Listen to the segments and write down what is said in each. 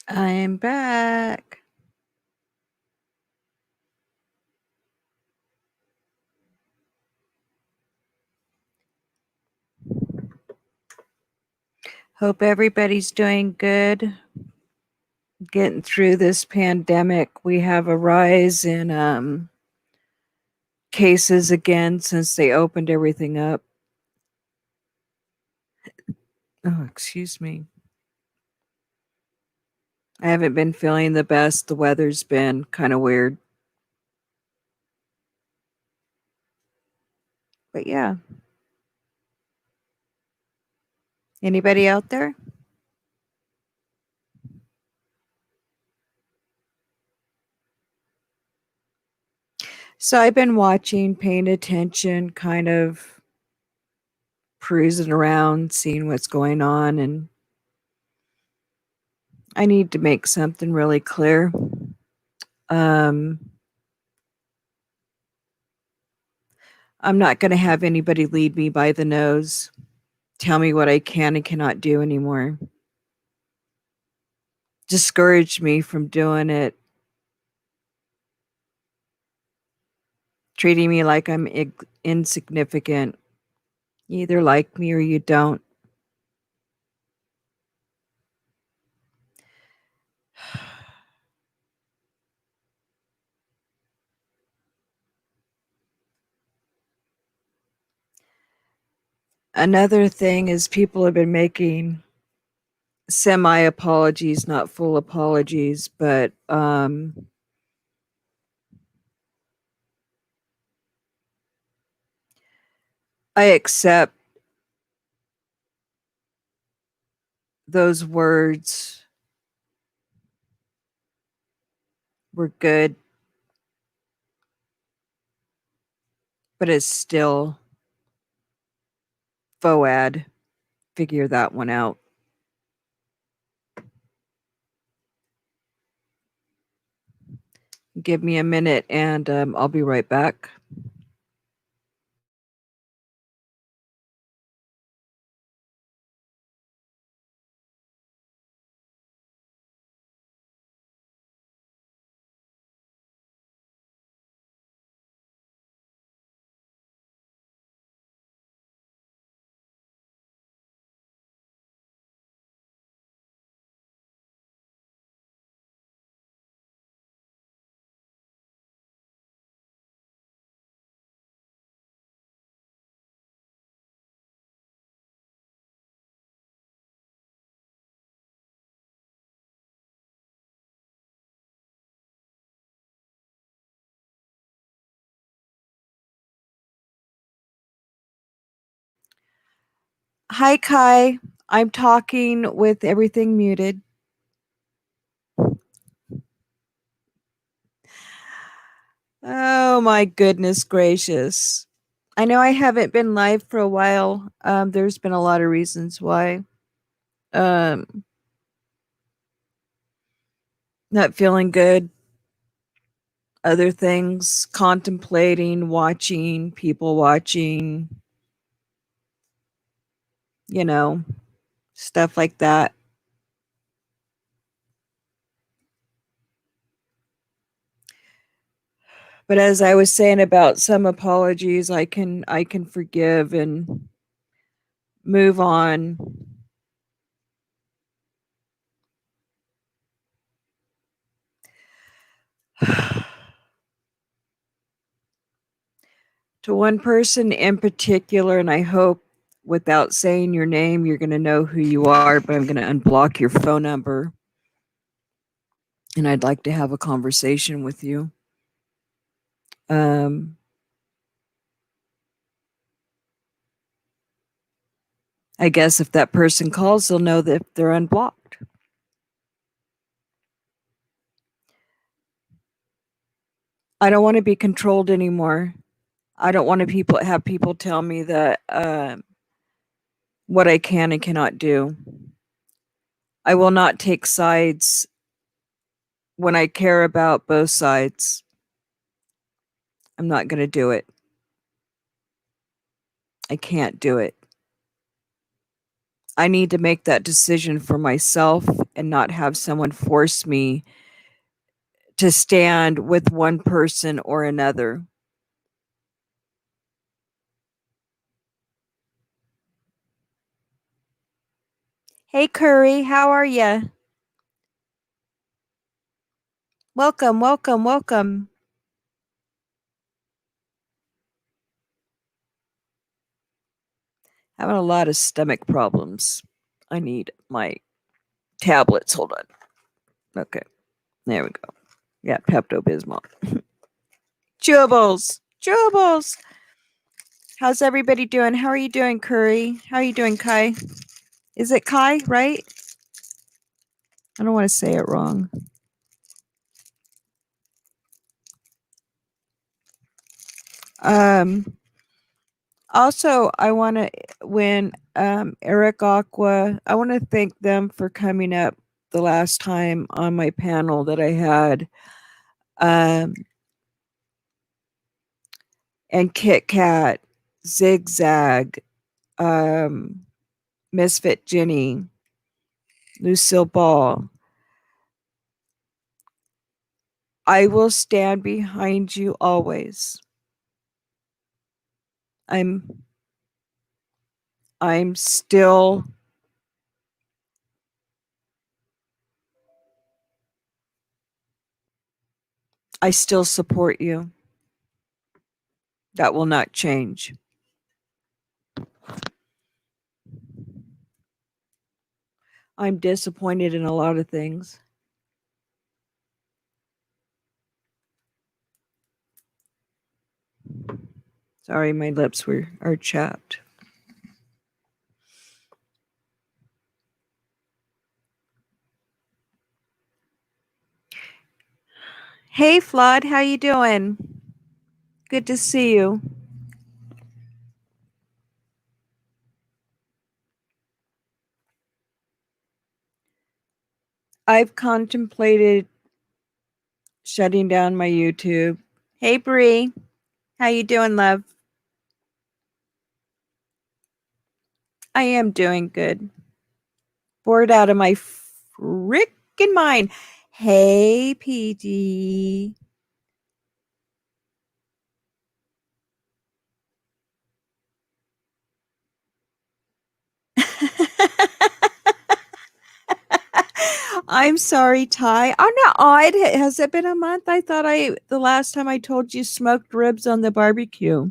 I'm back. Hope everybody's doing good. Getting through this pandemic. We have a rise in cases again since they opened everything up. Oh, excuse me. I haven't been feeling the best. The weather's been kind of weird. But yeah. Anybody out there? So I've been watching, paying attention, kind of cruising around, seeing what's going on, and I need to make something really clear. Um, I'm not going to have anybody lead me by the nose, tell me what I can and cannot do anymore, discourage me from doing it, treating me like I'm insignificant. You either like me or you don't. Another thing is people have been making semi apologies, not full apologies, but I accept those words were good, but it's still FOAD. Figure that one out. Give me a minute and I'll be right back. Hi, Kai. I'm talking with everything muted. Oh, my goodness gracious. I know I haven't been live for a while. There's been a lot of reasons why. Um, not feeling good. Other things, contemplating, watching, people watching, you know, stuff like that. But as I was saying about some apologies, I can forgive and move on. To one person in particular, and I hope without saying your name, you're going to know who you are, but I'm going to unblock your phone number. And I'd like to have a conversation with you. Um, I guess if that person calls, they'll know that they're unblocked. I don't want to be controlled anymore. I don't want to have people tell me that what I can and cannot do. I will not take sides when I care about both sides. I'm not going to do it. I can't do it. I need to make that decision for myself and not have someone force me to stand with one person or another. Hey, Curry, how are you? Welcome, welcome, welcome. Having a lot of stomach problems. I need my tablets. Hold on. Okay, there we go. Yeah, Pepto Bismol. Chewables, chewables. How's everybody doing? How are you doing, Curry? How are you doing, Kai? Is it Kai, right? I don't want to say it wrong. Um, Also, I want to when Eric Aqua, I want to thank them for coming up the last time on my panel that I had. Um, and Kit Kat, Zigzag, um, Misfit Jenny, Lucille Ball. I will stand behind you always. I'm I'm still I still support you. That will not change. I'm disappointed in a lot of things. Sorry, my lips are chapped. Hey, Flood, how you doing? Good to see you. I've contemplated shutting down my YouTube. Hey, Bree, how you doing, love? I am doing good. Bored out of my frickin' mind. Hey, PD. I'm sorry, Ty. I'm not odd. Has it been a month? I thought the last time I told you smoked ribs on the barbecue.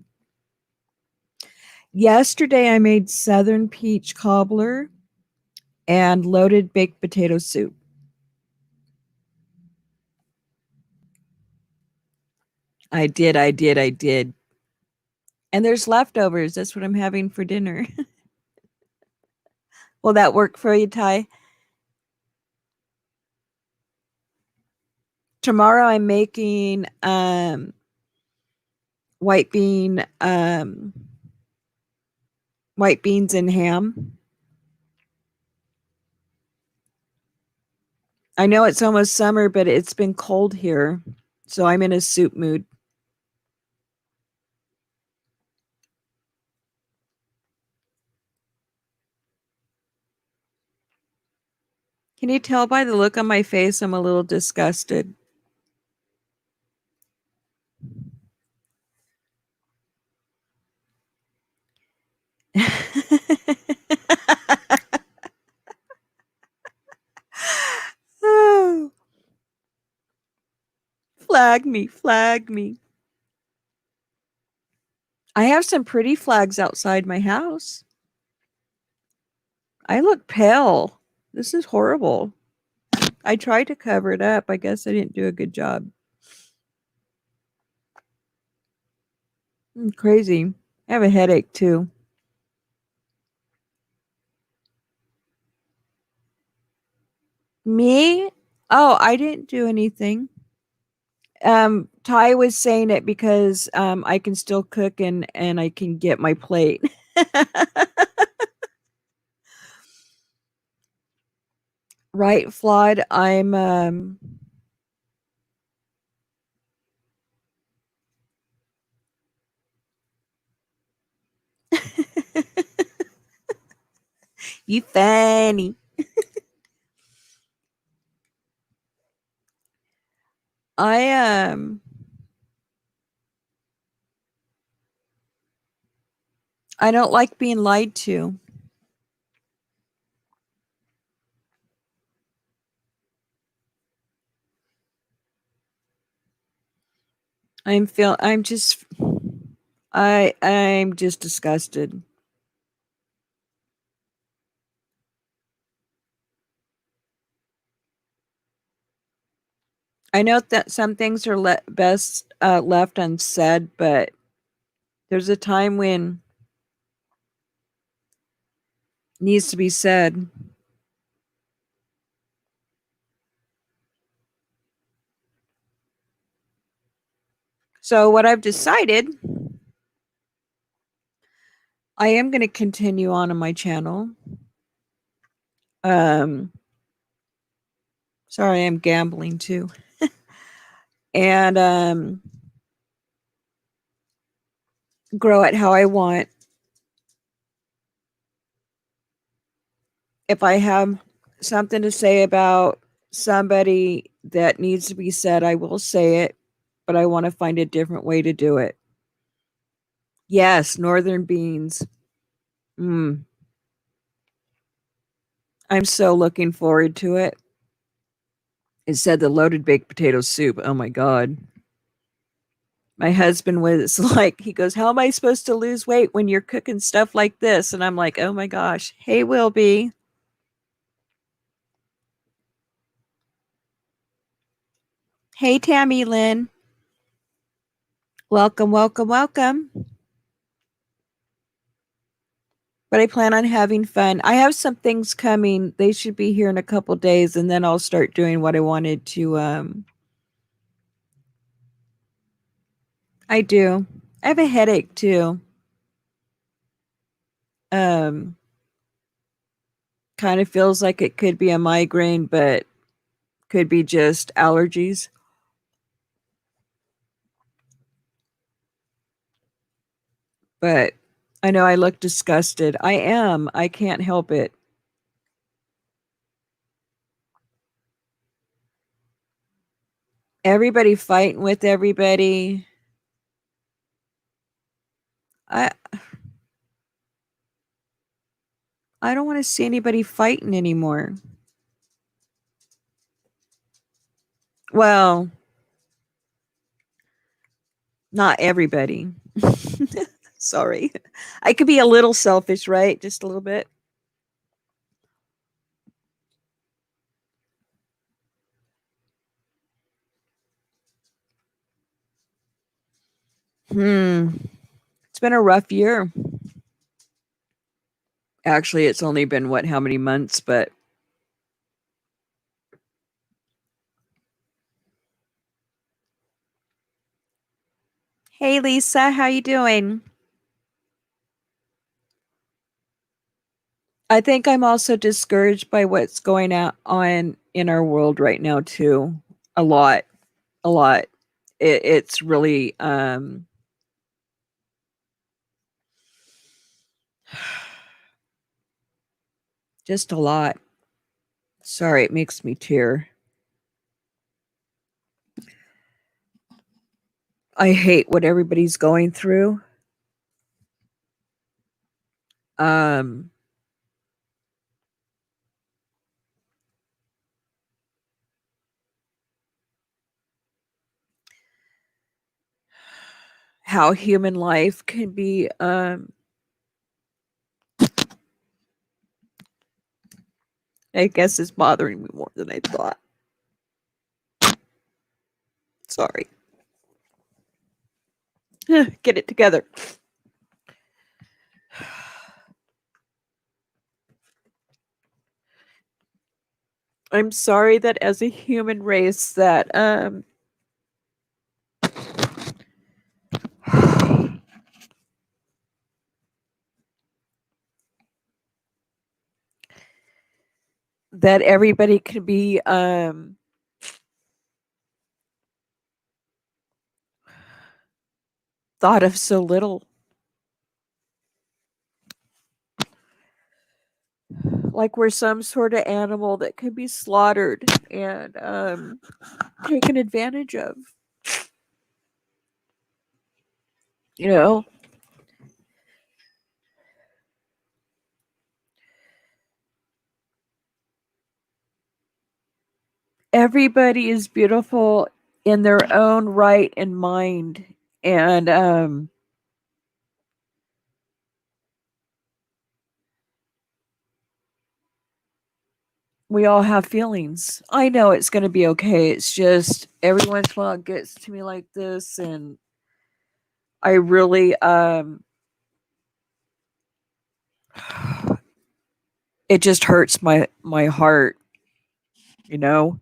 Yesterday I made southern peach cobbler and loaded baked potato soup. I did. And there's leftovers. That's what I'm having for dinner. Will that work for you, Ty? Tomorrow I'm making white bean white beans and ham. I know it's almost summer, but it's been cold here. So I'm in a soup mood. Can you tell by the look on my face I'm a little disgusted? Oh, flag me, flag me. I have some pretty flags outside my house. I look pale. This is horrible. I tried to cover it up. I guess I didn't do a good job. Crazy. I have a headache too. Me? Oh, I didn't do anything. Ty was saying it because I can still cook and I can get my plate. Right, Flawed. I'm You funny. I I don't like being lied to. I'm just I'm just disgusted. I know that some things are best left unsaid, but there's a time when it needs to be said. So what I've decided, I am going to continue on my channel. Um, sorry, I'm gambling too, and grow it how I want. If I have something to say about somebody that needs to be said, I will say it, but I want to find a different way to do it. Yes, northern beans. Mm, I'm so looking forward to it. It said the loaded baked potato soup. Oh my God. My husband was like, he goes, how am I supposed to lose weight when you're cooking stuff like this? And I'm like, oh my gosh. Hey, Wilby. Hey, Tammy Lynn. Welcome, welcome, welcome. But I plan on having fun. I have some things coming. They should be here in a couple days, and then I'll start doing what I wanted to. I do. I have a headache too. Um, kind of feels like it could be a migraine, but could be just allergies. But I know I look disgusted. I am. I can't help it. Everybody fighting with everybody. I I don't want to see anybody fighting anymore. Well, not everybody. Sorry. I could be a little selfish, right? Just a little bit. Hmm. It's been a rough year. Actually, it's only been what, how many months, but hey Lisa, how you doing? I think I'm also discouraged by what's going on in our world right now too. A lot. A lot. It's really just a lot. Sorry, it makes me tear. I hate what everybody's going through. Um how human life can be I guess it's bothering me more than I thought. Sorry. Get it together. I'm sorry that as a human race that that everybody can be thought of so little. like we're some sort of animal that can be slaughtered and taken advantage of. You know, everybody is beautiful in their own right and mind. And we all have feelings. I know it's going to be okay. It's just every once in a while it gets to me like this. And I really, it just hurts my heart, you know?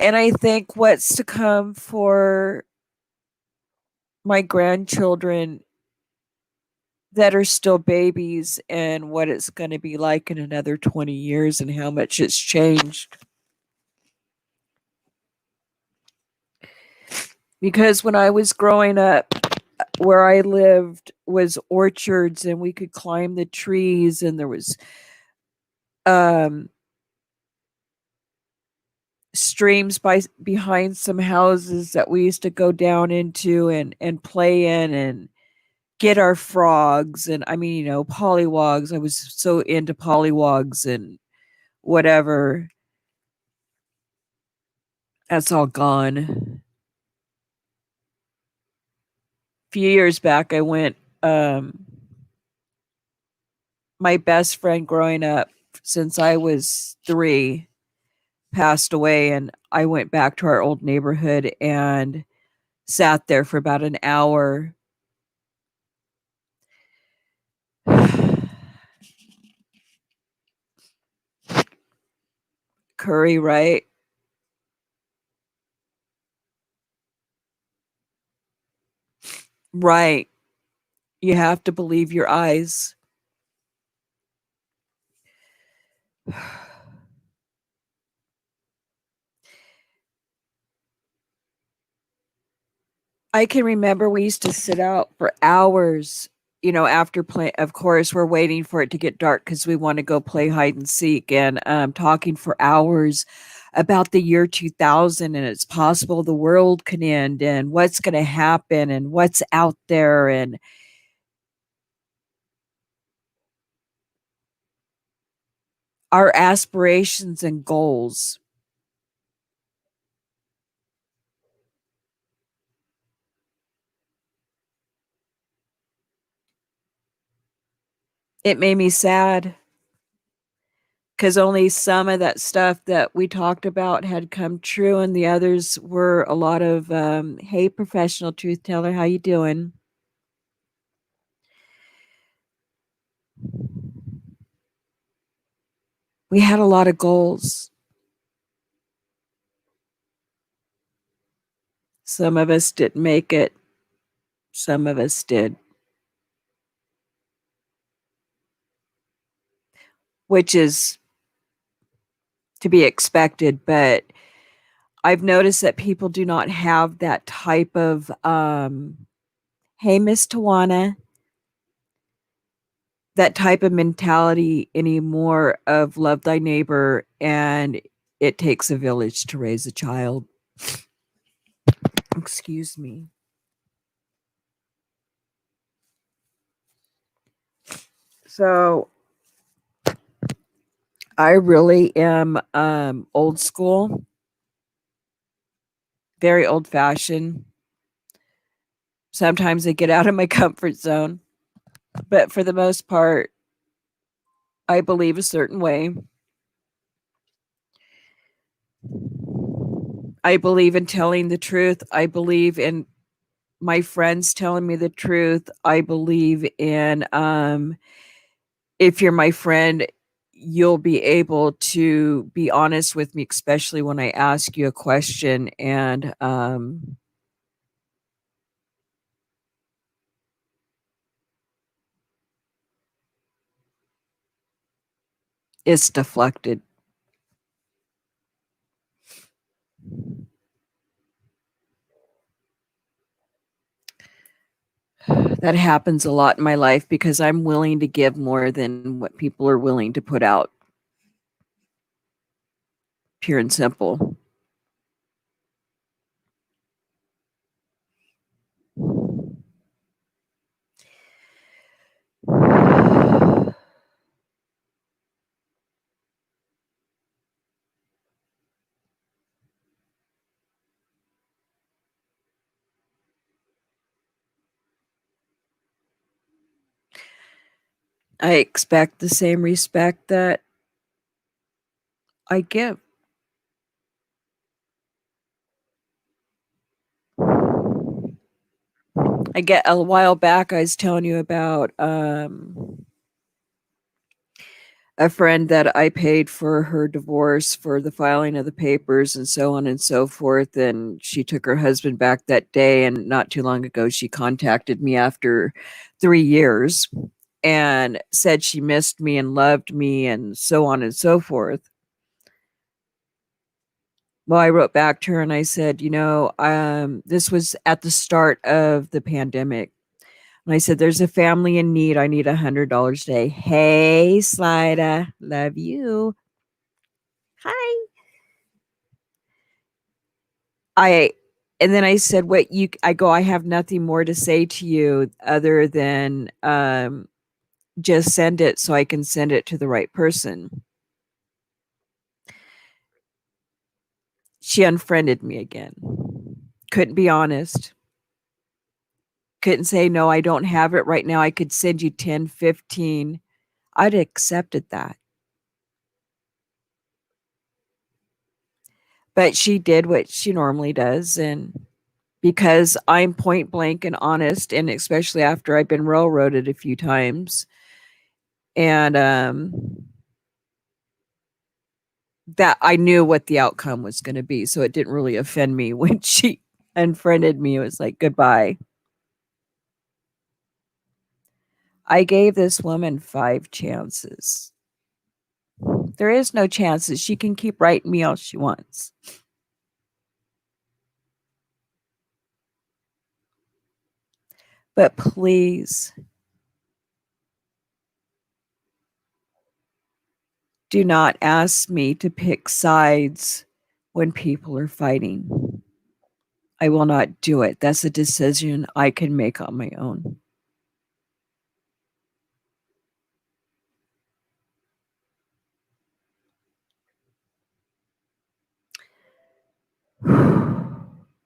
And I think what's to come for my grandchildren that are still babies and what it's going to be like in another 20 years and how much it's changed. Because when I was growing up, where I lived was orchards and we could climb the trees and there was um streams by behind some houses that we used to go down into and play in and get our frogs. And I mean, pollywogs. I was so into pollywogs and whatever. That's all gone. A few years back I went, my best friend growing up since I was 3 passed away, and I went back to our old neighborhood and sat there for about an hour. Curry, right? Right. You have to believe your eyes. I can remember we used to sit out for hours, after play. Of course, we're waiting for it to get dark because we want to go play hide and seek and talking for hours about the year 2000 and it's possible the world can end and what's going to happen and what's out there and our aspirations and goals. It made me sad because only some of that stuff that we talked about had come true and the others were a lot of hey, professional truth teller, how you doing? We had a lot of goals. Some of us didn't make it, some of us did, which is to be expected. But I've noticed that people do not have that type of hey, Miss Tawana, that type of mentality anymore of love thy neighbor and it takes a village to raise a child. Excuse me. So I really am old school, very old fashioned. Sometimes I get out of my comfort zone, but for the most part, I believe a certain way. I believe in telling the truth. I believe in my friends telling me the truth. I believe in if you're my friend, you'll be able to be honest with me, especially when I ask you a question. And it's deflected. That happens a lot in my life because I'm willing to give more than what people are willing to put out. Pure and simple. I expect the same respect that I give. I get a while back I was telling you about a friend that I paid for her divorce for the filing of the papers and so on and so forth. And she took her husband back that day. And not too long ago, she contacted me after 3 years and said she missed me and loved me and so on and so forth. Well, I wrote back to her and I said, this was at the start of the pandemic. And I said, there's a family in need. I need $100 a day. Hey, Slida, love you. Hi. I and then I said, "What you?" I go, "I have nothing more to say to you other than just send it so I can send it to the right person." She unfriended me again. Couldn't be honest. Couldn't say, "No, I don't have it right now. I could send you 10, 15." I'd accepted that. But she did what she normally does, and because I'm point blank and honest, and especially after I've been railroaded a few times, and that I knew what the outcome was going to be, so it didn't really offend me when she unfriended me. It was like goodbye. I gave this woman 5 chances. There is no chances. She can keep writing me all she wants. But please do not ask me to pick sides when people are fighting. I will not do it. That's a decision I can make on my own.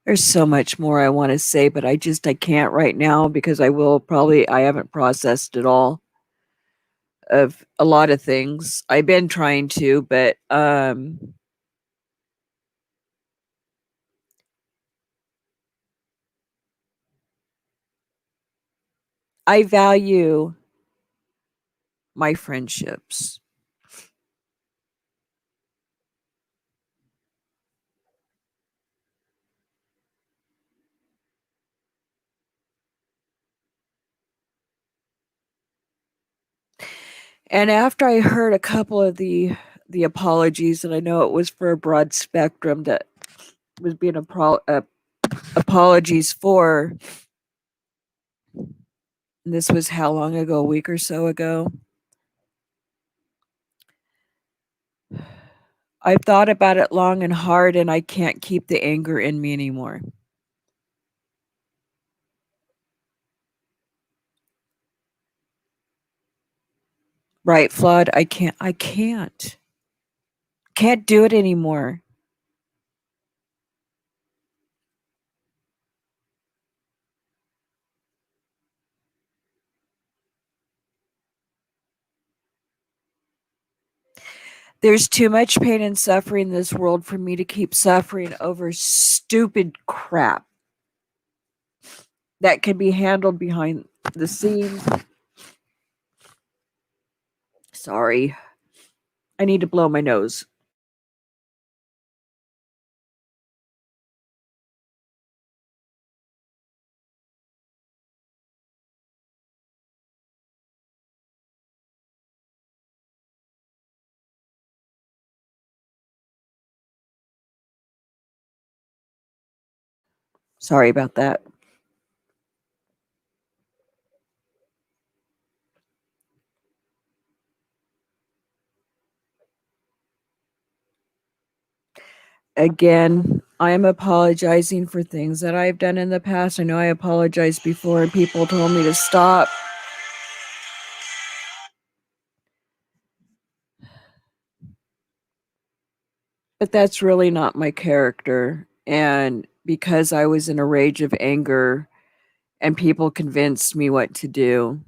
There's so much more I want to say, but I can't right now because I haven't processed it all of a lot of things. I've been trying to, but I value my friendships. And after I heard a couple of the apologies, and I know it was for a broad spectrum that was being apologies for. And this was how long ago? A week or so ago. I've thought about it long and hard, and I can't keep the anger in me anymore. Right, Flood? Can't do it anymore. There's too much pain and suffering in this world for me to keep suffering over stupid crap that can be handled behind the scenes. Sorry. I need to blow my nose. Sorry about that. Again, I am apologizing for things that I've done in the past. I know I apologized before and people told me to stop. But that's really not my character. And because I was in a rage of anger and people convinced me what to do.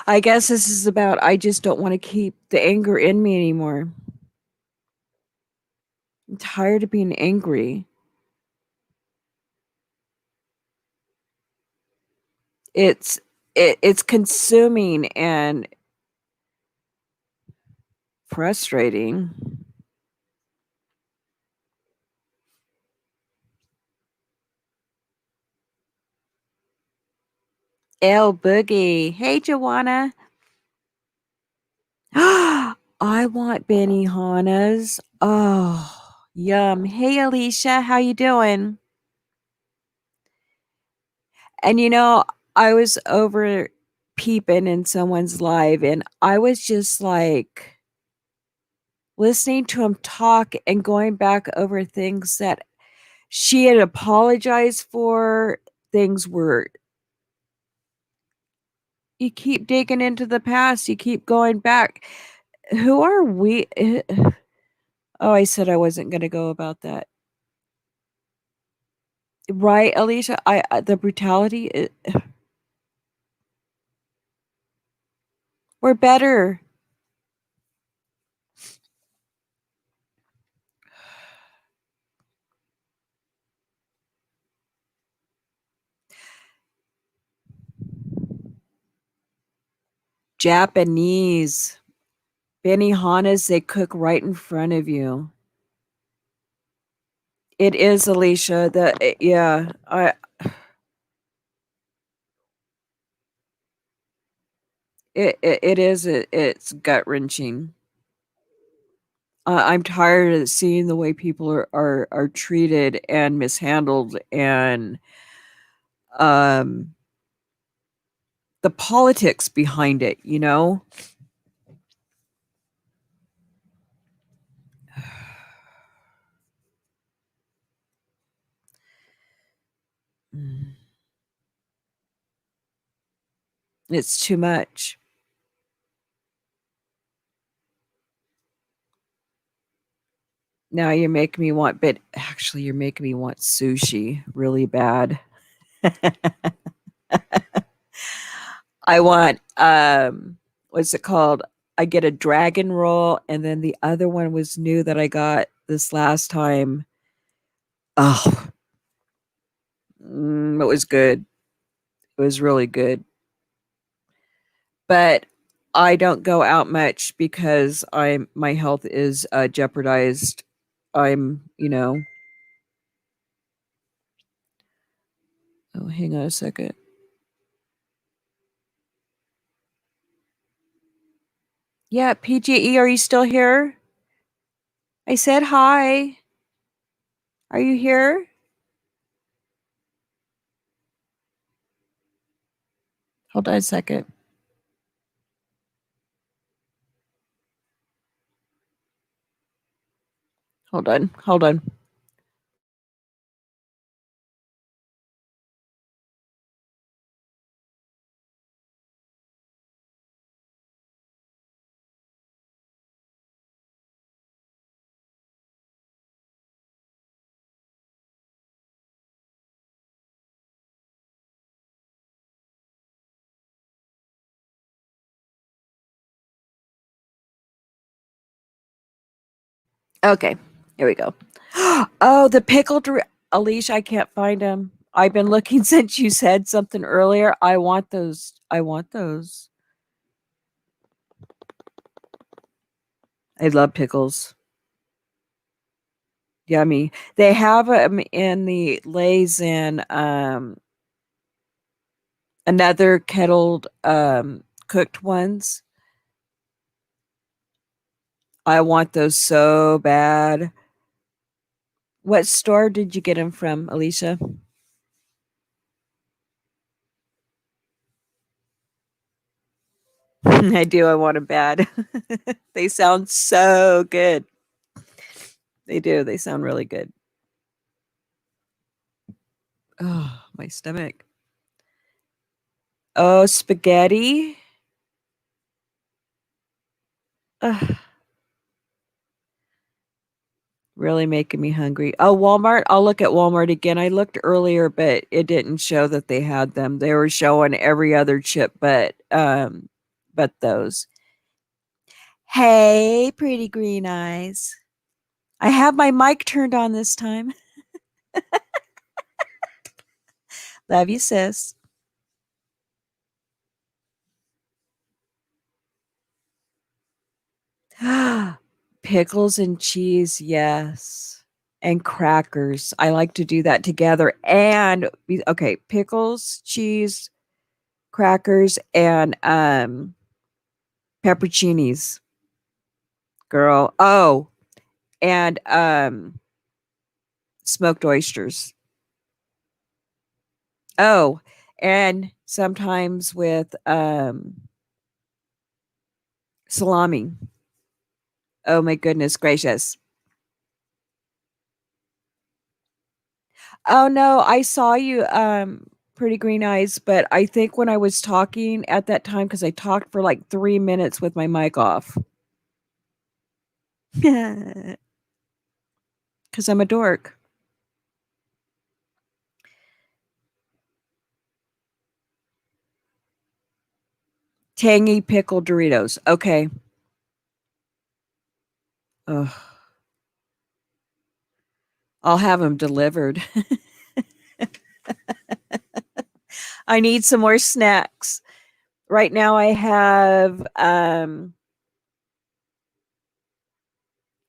I guess this is about I just don't want to keep the anger in me anymore. I'm tired of being angry. It's it's consuming and frustrating. L Boogie. Hey, Joanna. I want Benihana's. Oh, yum. Hey, Alicia. How you doing? And I was over peeping in someone's live and I was just like listening to him talk and going back over things that she had apologized for. Things were, you keep digging into the past, you keep going back. Who are we? Oh, I said I wasn't going to go about that. Right, Alicia? The brutality, we're better. Japanese. Benihanas, they cook right in front of you. It is, Alicia. Yeah, it is. It's gut wrenching. I'm tired of seeing the way people are treated and mishandled, and um, the politics behind it. It's too much. Now you're making me want, but actually, you're making me want sushi really bad. I want what's it called? I get a dragon roll, and then the other one was new that I got this last time. Oh, it was good. It was really good. But I don't go out much because my health is jeopardized. I'm. Oh, hang on a second. Yeah, PGE, are you still here? I said hi. Are you here? Hold on a second. Hold on. Hold on. Okay, here we go. Oh, the pickled Alicia, I can't find them. I've been looking since you said something earlier. I want those. I want those. I love pickles. Yummy. They have them in the Lay's in another kettled cooked ones. I want those so bad. What store did you get them from, Alicia? I do. I want them bad. They sound so good. They do. They sound really good. Oh, my stomach. Oh, spaghetti. Ugh, really making me hungry. Oh, Walmart. I'll look at Walmart again. I looked earlier, but it didn't show that they had them. They were showing every other chip, but those. Hey, pretty green eyes. I have my mic turned on this time. Love you, sis. Pickles and cheese, yes. And crackers. I like to do that together. And okay, pickles, cheese, crackers, and pepperoncinis, girl. Oh, and smoked oysters. Oh, and sometimes with salami. Oh my goodness gracious. Oh no, I saw you, pretty green eyes, but I think when I was talking at that time, because I talked for like 3 minutes with my mic off. Because I'm a dork. Tangy pickle Doritos. Okay. Ugh. I'll have them delivered. I need some more snacks. Right now I have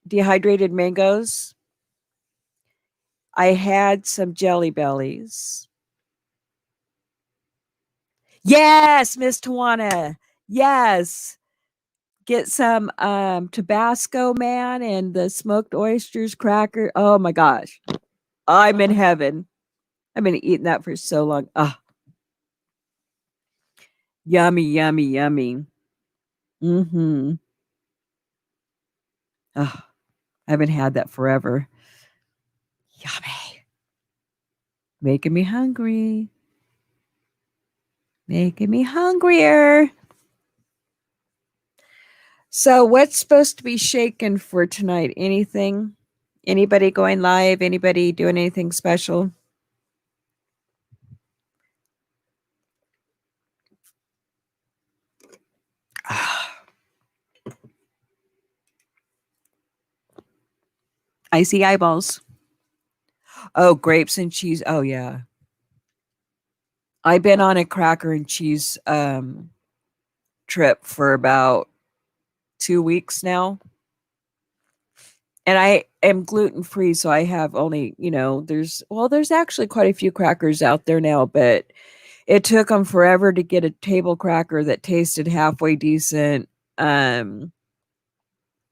dehydrated mangoes. I had some jelly bellies. Yes, Miss Tawana. Yes. Get some Tabasco, man, and the smoked oysters cracker. Oh my gosh. I'm in heaven. I've been eating that for so long. Ah, yummy, yummy, yummy. Mm-hmm. Oh, I haven't had that forever. Yummy. Making me hungry. Making me hungrier. So what's supposed to be shaken for tonight? Anything? Anybody going live? Anybody doing anything special? Ah, I see eyeballs. Oh, grapes and cheese. Oh yeah. I've been on a cracker and cheese trip for about 2 weeks now. And I am gluten free, so I have only, there's actually quite a few crackers out there now, but it took them forever to get a table cracker that tasted halfway decent. Um,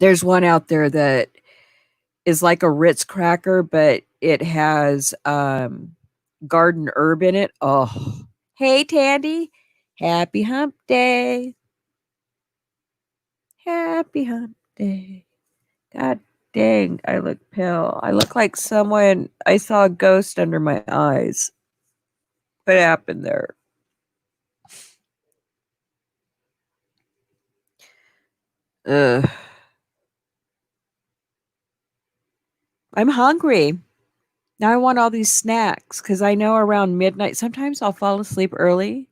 there's one out there that is like a Ritz cracker, but it has garden herb in it. Oh, hey Tandy, happy hump day. Happy hump day. God dang, I look pale. I look like someone I saw a ghost under my eyes. What happened there? Ugh. I'm hungry. Now I want all these snacks because I know around midnight, sometimes I'll fall asleep early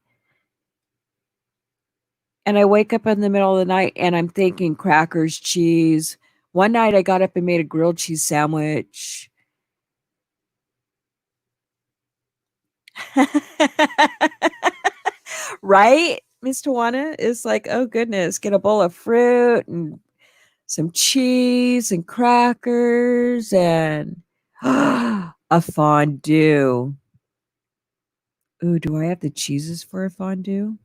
and I wake up in the middle of the night and I'm thinking crackers, cheese. One night I got up and made a grilled cheese sandwich. Right? Miss Tawana is like, oh goodness, get a bowl of fruit and some cheese and crackers and a fondue. Ooh, do I have the cheeses for a fondue?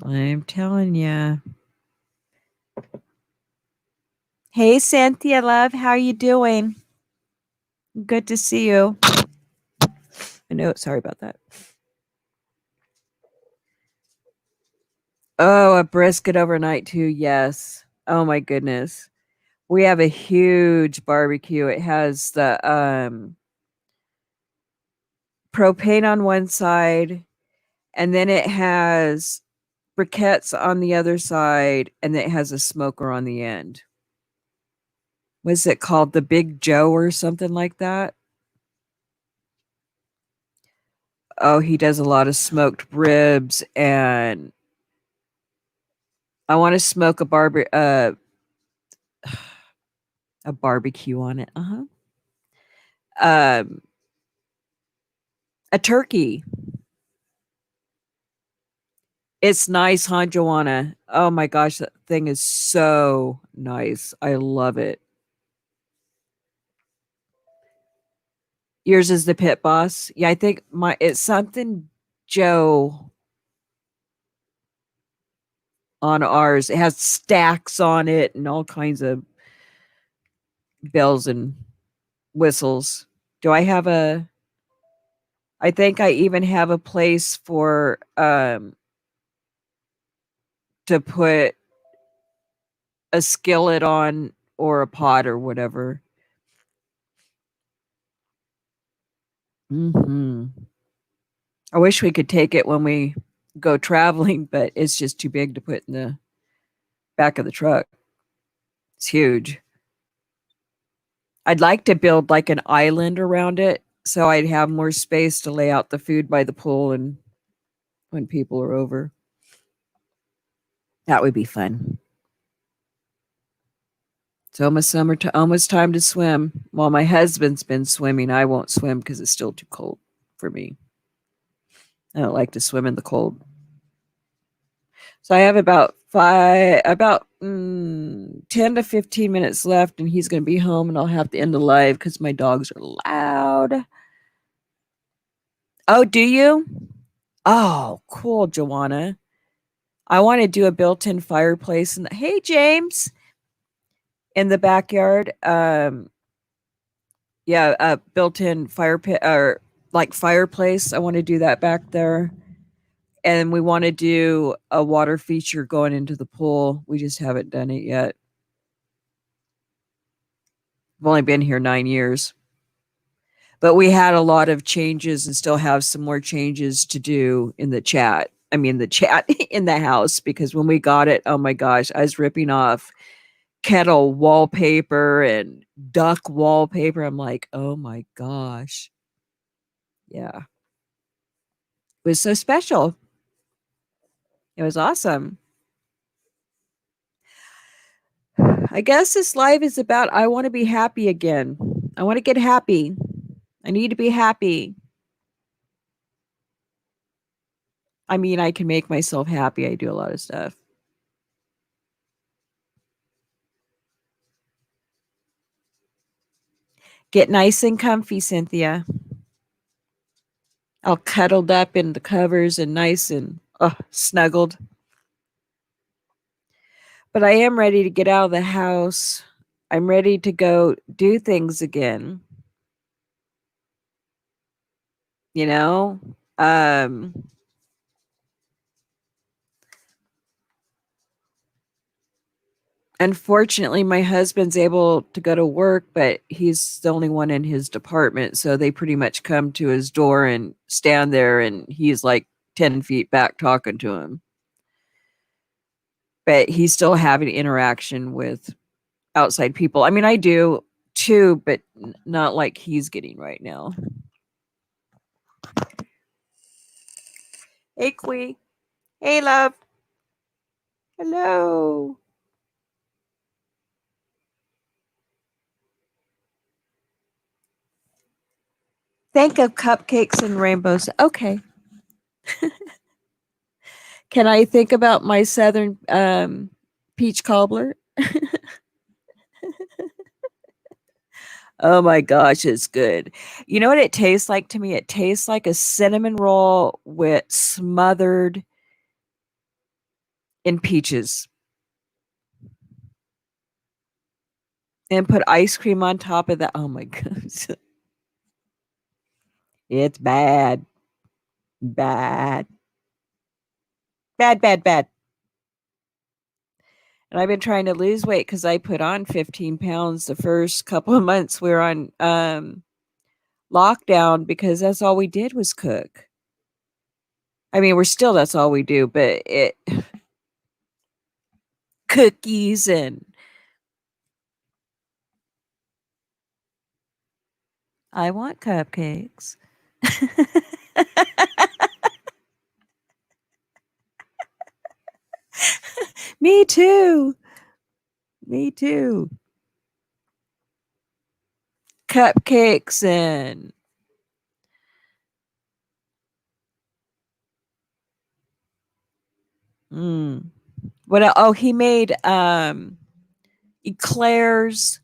I'm telling ya. Hey, Cynthia, love, how you doing? Good to see you. I know, sorry about that. Oh, a brisket overnight too, yes. Oh my goodness. We have a huge barbecue. It has the propane on one side, and then it has briquettes on the other side, and then it has a smoker on the end. Was it called the Big Joe or something like that? Oh, he does a lot of smoked ribs, and I want to smoke a barbecue on it. Um, a turkey. It's nice, huh, Joanna? Oh my gosh, that thing is so nice. I love it. Yours is the pit boss. Yeah, I think my it's something Joe on ours. It has stacks on it and all kinds of bells and whistles. Do I have a I think I even have a place for to put a skillet on or a pot or whatever. Mhm. I wish we could take it when we go traveling, but it's just too big to put in the back of the truck. It's huge. I'd like to build like an island around it so I'd have more space to lay out the food by the pool and when people are over. That would be fun. It's almost summer to almost time to swim. While my husband's been swimming, I won't swim because it's still too cold for me. I don't like to swim in the cold. So I have about 10 to 15 minutes left and he's going to be home and I'll have to end the live because my dogs are loud. Oh, do you? Oh, cool, Joanna. I want to do a built-in fireplace. And hey, James, in the backyard. Yeah, a built-in fire pit or like fireplace. I want to do that back there. And we want to do a water feature going into the pool. We just haven't done it yet. I've only been here 9 years. But we had a lot of changes and still have some more changes to do in the chat. I mean, the chat in the house, because when we got it, oh my gosh, I was ripping off kettle wallpaper and duck wallpaper. I'm like, oh my gosh. Yeah. It was so special. It was awesome. I guess this live is about I want to be happy again. I want to get happy. I need to be happy. I mean, I can make myself happy. I do a lot of stuff. Get nice and comfy, Cynthia. All cuddled up in the covers and nice and snuggled. But I am ready to get out of the house. I'm ready to go do things again. You know? Um Unfortunately, my husband's able to go to work, but he's the only one in his department, so they pretty much come to his door and stand there, and he's, like, 10 feet back talking to him. But he's still having interaction with outside people. I mean, I do too, but not like he's getting right now. Hey, Quee. Hey, love. Hello. Think of cupcakes and rainbows. Okay. Can I think about my southern peach cobbler? Oh my gosh, it's good. You know what it tastes like to me? It tastes like a cinnamon roll with smothered in peaches and put ice cream on top of that. Oh my gosh. It's bad. Bad. Bad, bad, bad. And I've been trying to lose weight because I put on 15 pounds the first couple of months we were on lockdown because that's all we did was cook. I mean, we're still that's all we do, but it cookies and I want cupcakes. Me too. Me too. Cupcakes and mm, oh, he made eclairs.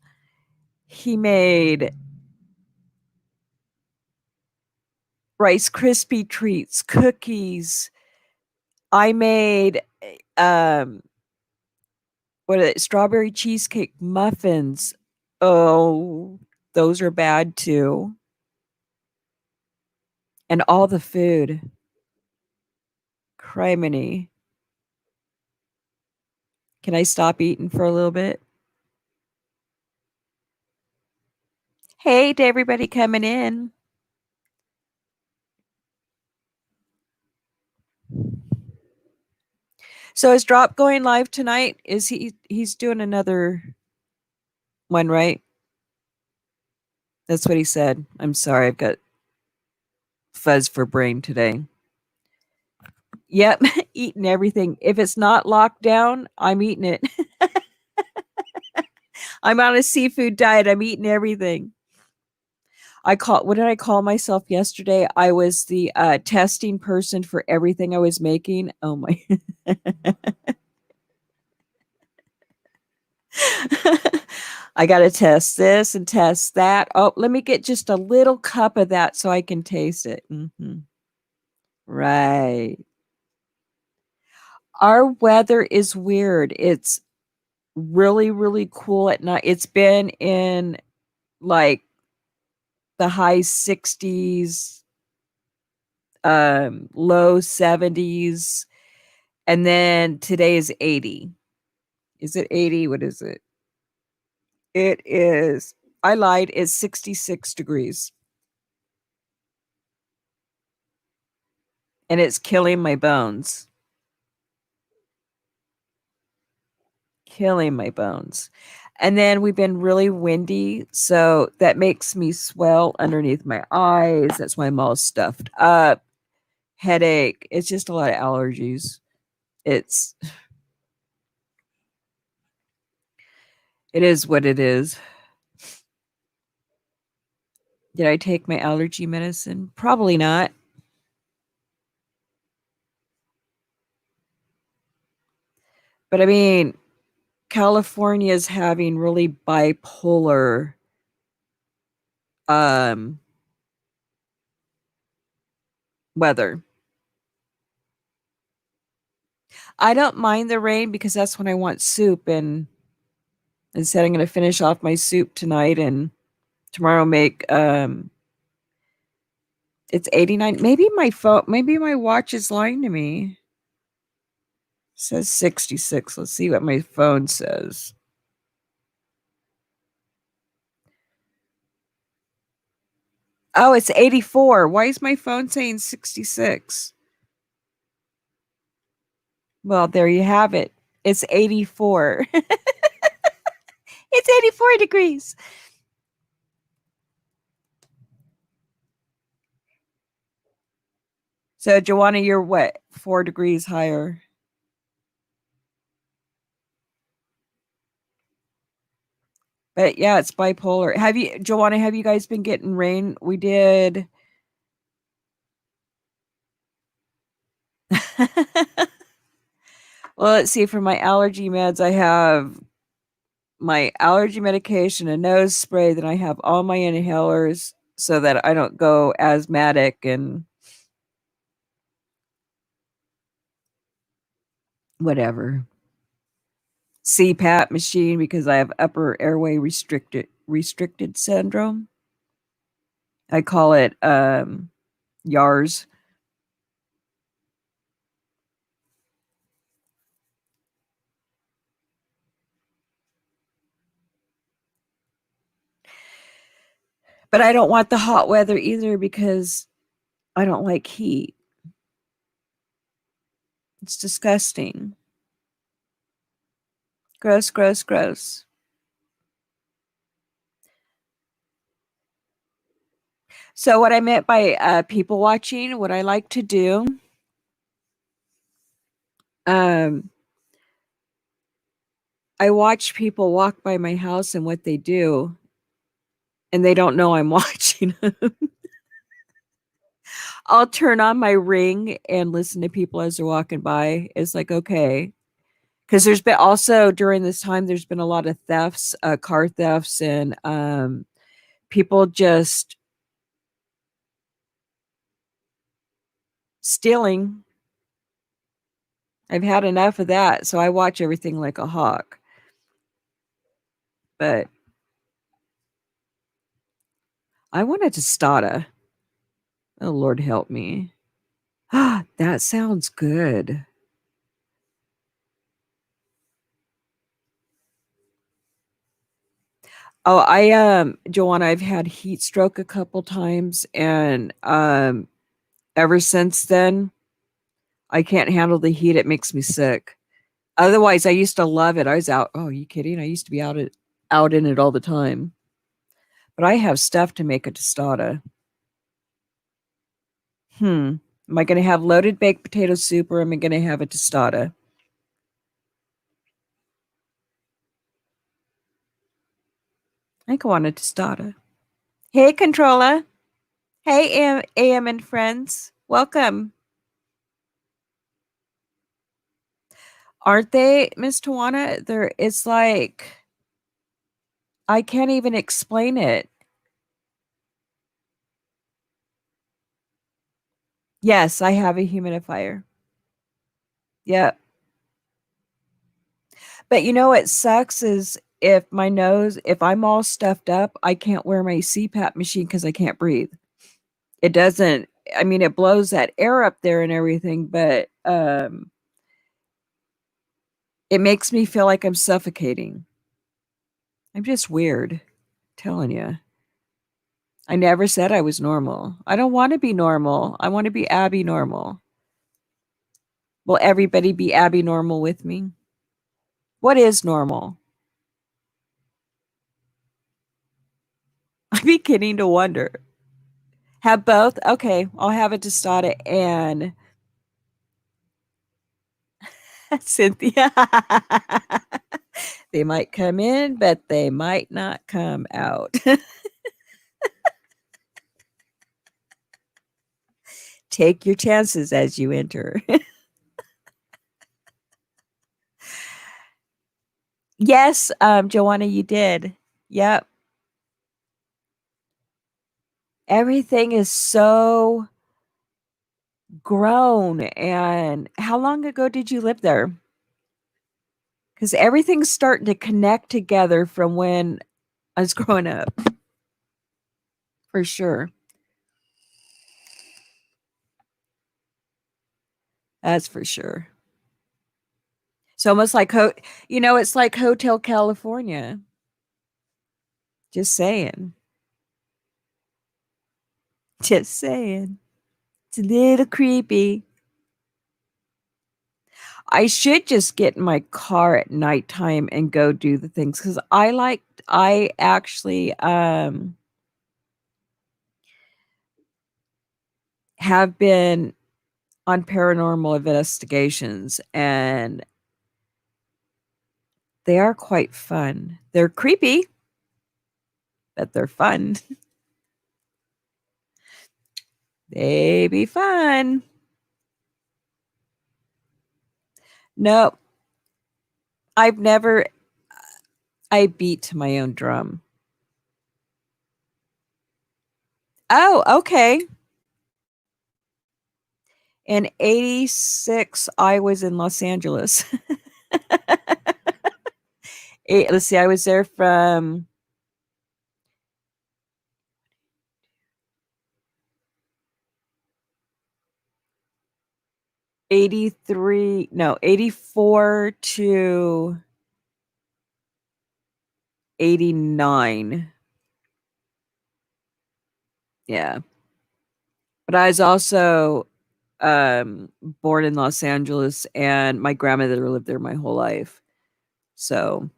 He made Rice Krispie treats, cookies. I made um what are they, strawberry cheesecake muffins. Oh, those are bad too. And all the food. Criminy. Can I stop eating for a little bit? Hey to everybody coming in. So is Drop going live tonight? Is he's doing another one, right? That's what he said. I'm sorry, I've got fuzz for brain today. Yep, eating everything. If it's not locked down, I'm eating it. I'm on a seafood diet. I'm eating everything. What did I call myself yesterday? I was the testing person for everything I was making. Oh my. I got to test this and test that. Oh, let me get just a little cup of that so I can taste it. Right. Our weather is weird. It's really, really cool at night. It's been in like the high 60s, low 70s, and then today is 80. Is it 80? What is it? It is, I lied, it's 66 degrees. And it's killing my bones. Killing my bones. And then we've been really windy, so that makes me swell underneath my eyes. That's why I'm all stuffed up. Headache. It's just a lot of allergies. It's it is what it is. Did I take my allergy medicine? Probably not. But I mean, California is having really bipolar um weather. I don't mind the rain because that's when I want soup and instead I'm going to finish off my soup tonight and tomorrow make it's 89. Maybe my watch is lying to me. It says 66. Let's see what my phone says. Oh, it's 84. Why is my phone saying 66? Well, there you have it. It's 84. It's 84 degrees. So, Joanna, you're what? 4 degrees higher. But yeah, it's bipolar. Joanna, have you guys been getting rain? We did. Well, let's see. For my allergy meds, I have my allergy medication, a nose spray, then I have all my inhalers so that I don't go asthmatic and whatever. CPAP machine because I have upper airway restricted syndrome. I call it YARS. But I don't want the hot weather either because I don't like heat. It's disgusting. Gross, gross, gross. So, what I meant by people watching, what I like to do, um, I watch people walk by my house and what they do, and they don't know I'm watching. I'll turn on my Ring and listen to people as they're walking by. It's like, okay. Because there's been also during this time, there's been a lot of thefts, car thefts, and people just stealing. I've had enough of that. So I watch everything like a hawk. But I wanted to stata. Oh, Lord help me. That sounds good. Oh, Joanna, I've had heat stroke a couple times, and ever since then, I can't handle the heat. It makes me sick. Otherwise, I used to love it. I was out. Oh, are you kidding? I used to be out in it all the time. But I have stuff to make a tostada. Am I going to have loaded baked potato soup or am I going to have a tostada? I think I want a tostada. Hey, Controlla. Hey, AM and friends. Welcome. Aren't they, Miss Tawana? It's like I can't even explain it. Yes, I have a humidifier. Yep. But you know what sucks is if I'm all stuffed up, I can't wear my CPAP machine because I can't breathe. It doesn't, I mean, it blows that air up there and everything, but it makes me feel like I'm suffocating. I'm just weird, telling you. I never said I was normal. I don't want to be normal. I want to be Abby normal. Will everybody be Abby normal with me? What is normal? I'm beginning to wonder. Have both? Okay, I'll have a tostada and Cynthia. They might come in, but they might not come out. Take your chances as you enter. Yes, Joanna, you did. Yep. Everything is so grown. And how long ago did you live there? Because everything's starting to connect together from when I was growing up, for sure. That's for sure. It's almost like, it's like Hotel California. Just saying. Just saying. It's a little creepy. I should just get in my car at nighttime and go do the things because I actually have been on paranormal investigations and they are quite fun. They're creepy, but they're fun. They be fun. Nope. I've never I beat to my own drum. Oh, okay. In '86, I was in Los Angeles. Let's see, I was there from 83, no, 84 to 89. Yeah. But I was also born in Los Angeles, and my grandmother lived there my whole life. So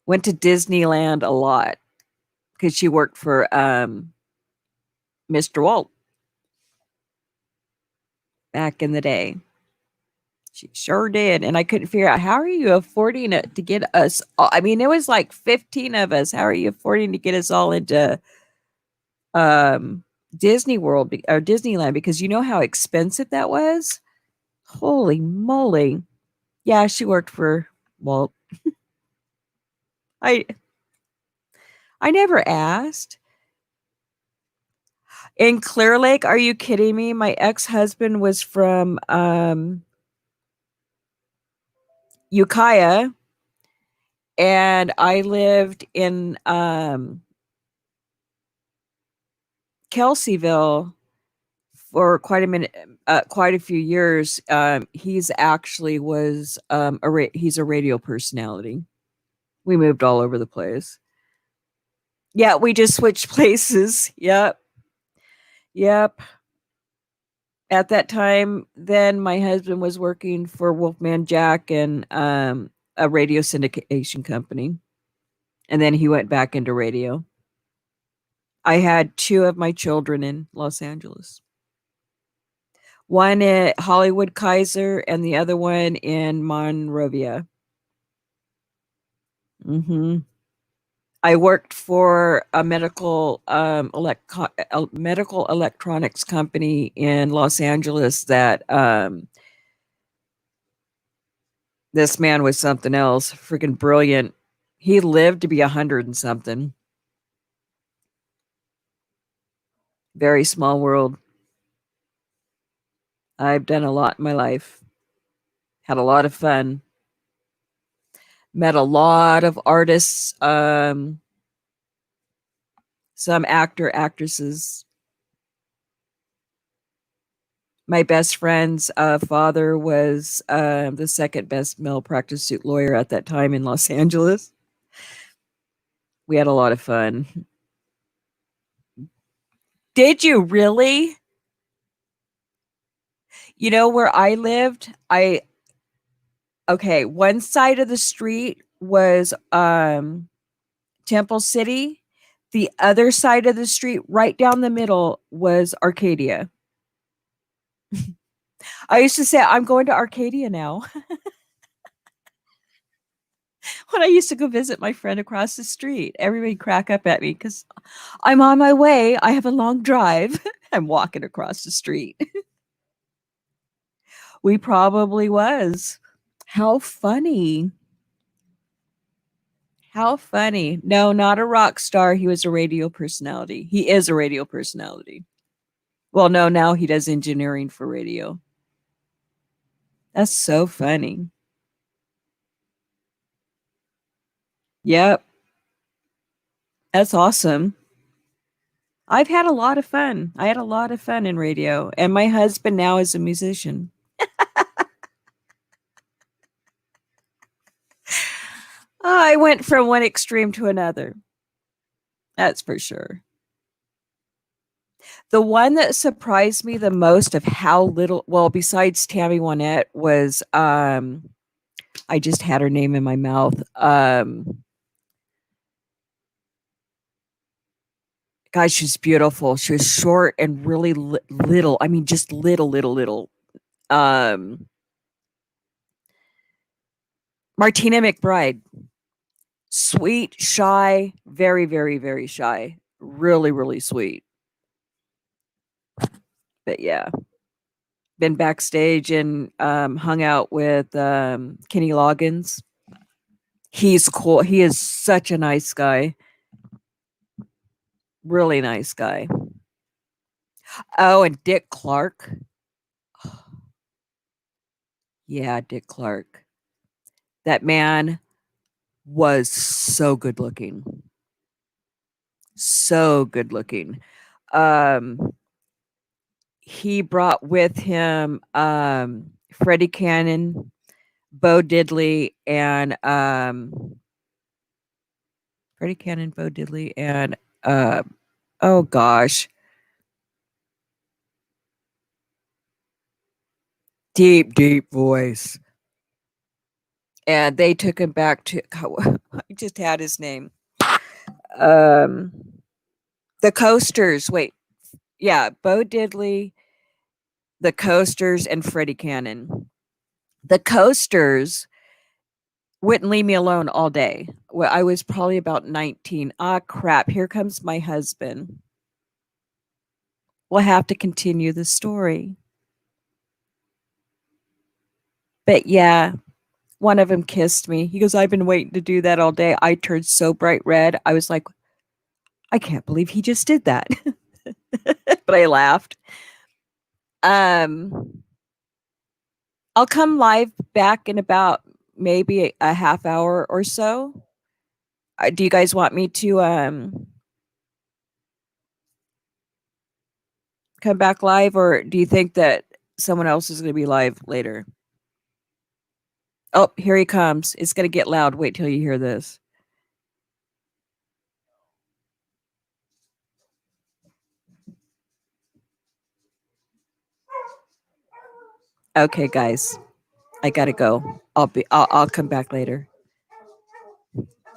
went to Disneyland a lot because she worked for Mr. Walt back in the day. She sure did. And I couldn't figure out, how are you affording it to get us all? I mean, it was like 15 of us. How are you affording to get us all into um Disney World or Disneyland, because you know how expensive that was? Holy moly. Yeah, she worked for Walt. I I never asked. In Clear Lake, are you kidding me? My ex-husband was from Ukiah, and I lived in Kelseyville for quite a few years. He's actually was he's a radio personality. We moved all over the place. Yeah, we just switched places. Yep, yep. At that time, then my husband was working for Wolfman Jack and a radio syndication company, and then he went back into radio. I had two of my children in Los Angeles. One at Hollywood Kaiser and the other one in Monrovia. Hmm. I worked for a medical electronics company in Los Angeles that this man was something else, freaking brilliant. He lived to be 100 and something. Very small world. I've done a lot in my life. Had a lot of fun. Met a lot of artists, some actresses. My best friend's father was the second best malpractice suit lawyer at that time in Los Angeles. We had a lot of fun. Did you really? You know where I lived? I Okay, one side of the street was Temple City. The other side of the street, right down the middle, was Arcadia. I used to say, I'm going to Arcadia now. When I used to go visit my friend across the street, everybody crack up at me because I'm on my way. I have a long drive. I'm walking across the street. We probably was. How funny. How funny. No, not a rock star. He was a radio personality. He is a radio personality. Well, no, now he does engineering for radio. That's so funny. Yep. That's awesome. I've had a lot of fun. I had a lot of fun in radio, and my husband now is a musician. I went from one extreme to another. That's for sure. The one that surprised me the most of how little, well, besides Tammy Wynette, was I just had her name in my mouth. Gosh, she's beautiful. She was short and really little. I mean, just little. Um, Martina McBride. Sweet, shy, very shy. Really sweet. But yeah, been backstage and hung out with Kenny Loggins. He's cool. He is such a nice guy. Really nice guy. Oh, and Dick Clark. Yeah, Dick Clark. That man was so good looking. So good looking. Um, he brought with him Freddie Cannon, Bo Diddley, and Freddie Cannon, Bo Diddley, and uh, oh gosh, deep, deep voice. And they took him back to. I just had his name. Um, the Coasters. Wait, yeah, Bo Diddley, the Coasters, and Freddie Cannon. The Coasters wouldn't leave me alone all day. Well, I was probably about 19. Ah, crap. Here comes my husband. We'll have to continue the story. But yeah, one of them kissed me. He goes, I've been waiting to do that all day. I turned so bright red. I was like, I can't believe he just did that. But I laughed. Um, I'll come live back in about maybe a half hour or so. Do you guys want me to come back live, or do you think that someone else is going to be live later? Oh, here he comes. It's going to get loud. Wait till you hear this. Okay, guys, I got to go. I'll come back later.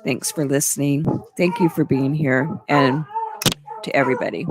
Thanks for listening. Thank you for being here, and to everybody.